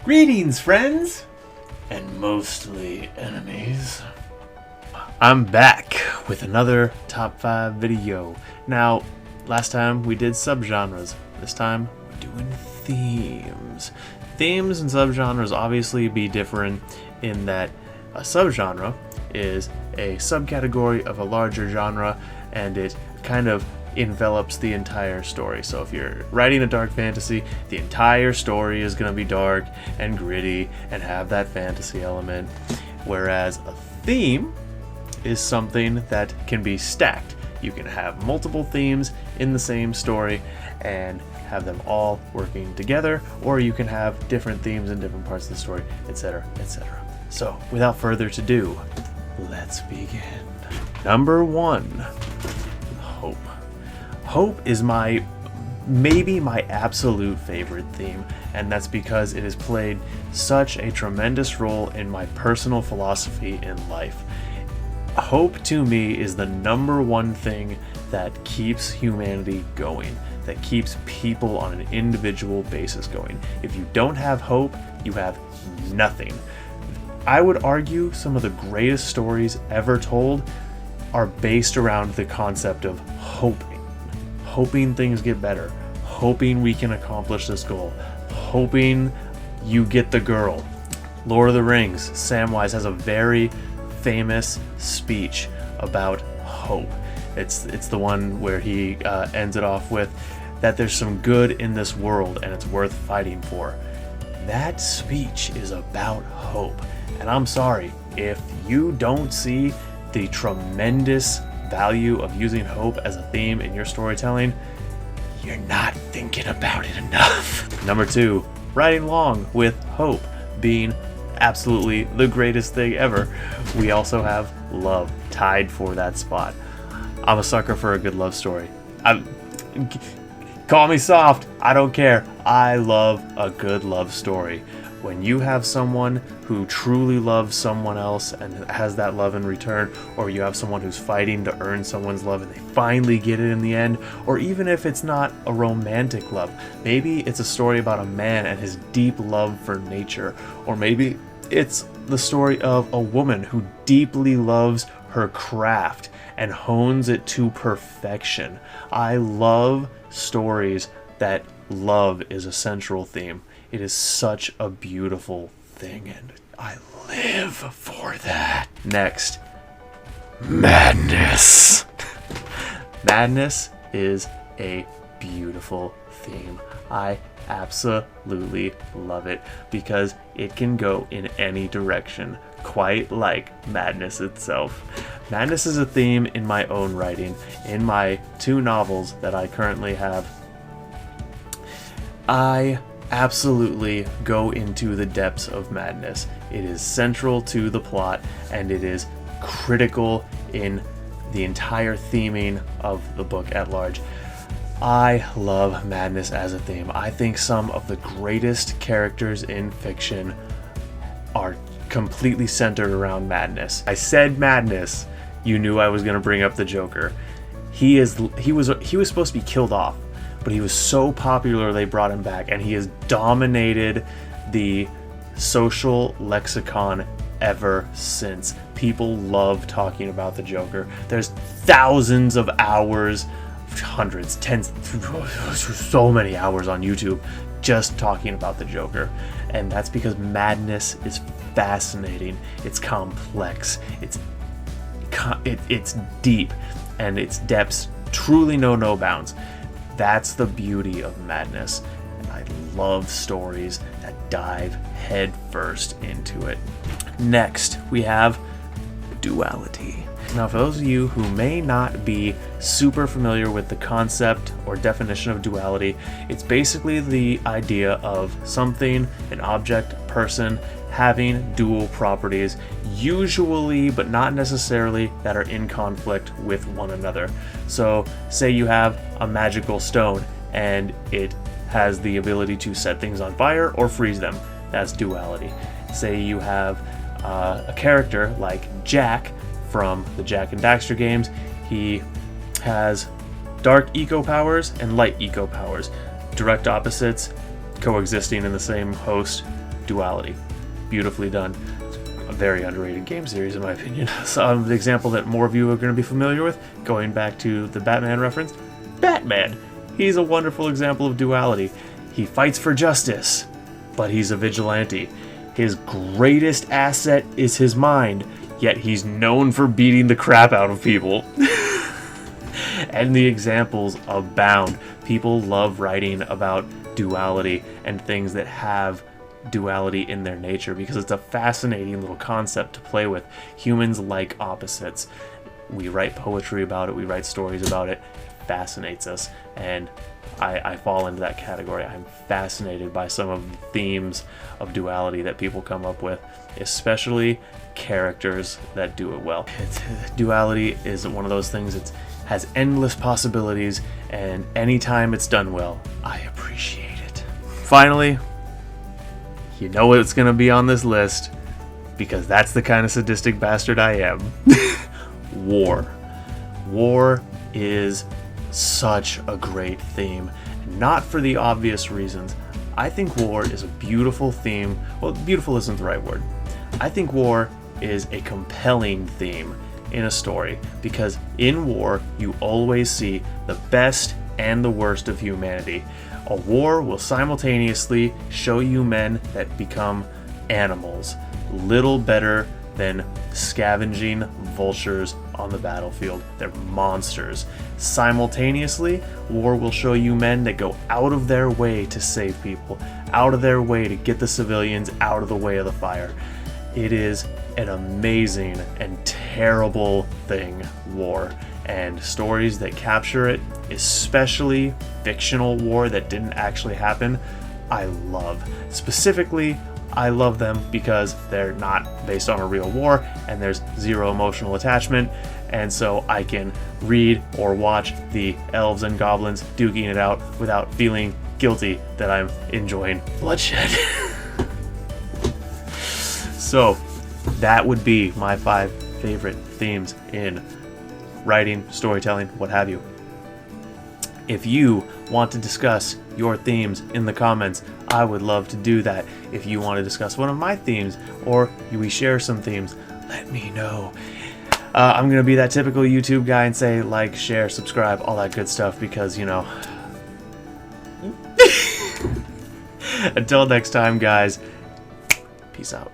Greetings, friends, and mostly enemies. I'm back with another top 5 video. Now, last time we did subgenres. This time we're doing themes. Themes and subgenres obviously be different in that a subgenre is a subcategory of a larger genre, and it kind of envelops the entire story. So if you're writing a dark fantasy, the entire story is going to be dark and gritty and have that fantasy element. Whereas a theme is something that can be stacked. You can have multiple themes in the same story and have them all working together, or you can have different themes in different parts of the story, etc., etc. So without further ado, let's begin. Number 1, hope. Hope is maybe my absolute favorite theme, and that's because it has played such a tremendous role in my personal philosophy in life. Hope to me is the number one thing that keeps humanity going, that keeps people on an individual basis going. If you don't have hope, you have nothing. I would argue some of the greatest stories ever told are based around the concept of hoping things get better, hoping we can accomplish this goal, hoping you get the girl. Lord of the Rings, Samwise has a very famous speech about hope. It's the one where he ends it off with that there's some good in this world and it's worth fighting for. That speech is about hope, and I'm sorry if you don't see the tremendous value of using hope as a theme in your storytelling. You're not thinking about it enough. Number 2, riding along with hope being absolutely the greatest thing ever, we also have love tied for that spot. I'm a sucker for a good love story. Call me soft, I don't care. I love a good love story. When you have someone who truly loves someone else and has that love in return, or you have someone who's fighting to earn someone's love and they finally get it in the end, or even if it's not a romantic love, maybe it's a story about a man and his deep love for nature, or maybe it's the story of a woman who deeply loves her craft and hones it to perfection. I love stories that love is a central theme. It is such a beautiful thing, and I live for that. Next, madness. Madness is a beautiful theme. I absolutely love it because it can go in any direction, quite like madness itself. Madness is a theme in my own writing. In my 2 novels that I currently have, I absolutely go into the depths of madness. It is central to the plot, and it is critical in the entire theming of the book at large. I love madness as a theme. I think some of the greatest characters in fiction are completely centered around madness. I said madness, you knew I was going to bring up the Joker. He was supposed to be killed off, but he was so popular they brought him back, and he has dominated the social lexicon ever since. People love talking about the Joker. There's thousands of hours, hundreds, tens, so many hours on YouTube just talking about the Joker, and that's because madness is fascinating. It's complex. It's deep, and its depths truly know no bounds. That's the beauty of madness, and I love stories that dive head first into it. Next, we have duality. Now, for those of you who may not be super familiar with the concept or definition of duality, it's basically the idea of something, an object, person, having dual properties, usually but not necessarily, that are in conflict with one another. So say you have a magical stone and it has the ability to set things on fire or freeze them. That's duality. Say you have a character like Jack from the Jack and Daxter games. He has dark eco powers and light eco powers, direct opposites coexisting in the same host. Duality. Beautifully done. A very underrated game series, in my opinion. So, the example that more of you are going to be familiar with, going back to the Batman reference, Batman. He's a wonderful example of duality. He fights for justice, but he's a vigilante. His greatest asset is his mind, yet he's known for beating the crap out of people. And the examples abound. People love writing about duality and things that have duality in their nature because it's a fascinating little concept to play with. Humans like opposites. We write poetry about it, we write stories about it. It fascinates us, and I fall into that category. I'm fascinated by some of the themes of duality that people come up with, especially characters that do it well. Duality is one of those things that has endless possibilities, and anytime it's done well, I appreciate it. Finally, you know what's going to be on this list, because that's the kind of sadistic bastard I am. War. War is such a great theme, not for the obvious reasons. I think war is a beautiful theme. Well, beautiful isn't the right word. I think war is a compelling theme in a story, because in war you always see the best and the worst of humanity. A war will simultaneously show you men that become animals, little better than scavenging vultures on the battlefield. They're monsters. Simultaneously, war will show you men that go out of their way to save people, out of their way to get the civilians out of the way of the fire. It is an amazing and terrible thing, war, and stories that capture it, especially fictional war that didn't actually happen, I love. Specifically, I love them because they're not based on a real war and there's zero emotional attachment, and so I can read or watch the elves and goblins duking it out without feeling guilty that I'm enjoying bloodshed. So that would be my 5 favorite themes in writing, storytelling, what have you. If you want to discuss your themes in the comments, I would love to do that. If you want to discuss one of my themes, or we share some themes, let me know. I'm going to be that typical YouTube guy and say like, share, subscribe, all that good stuff, because, you know. Until next time, guys, peace out.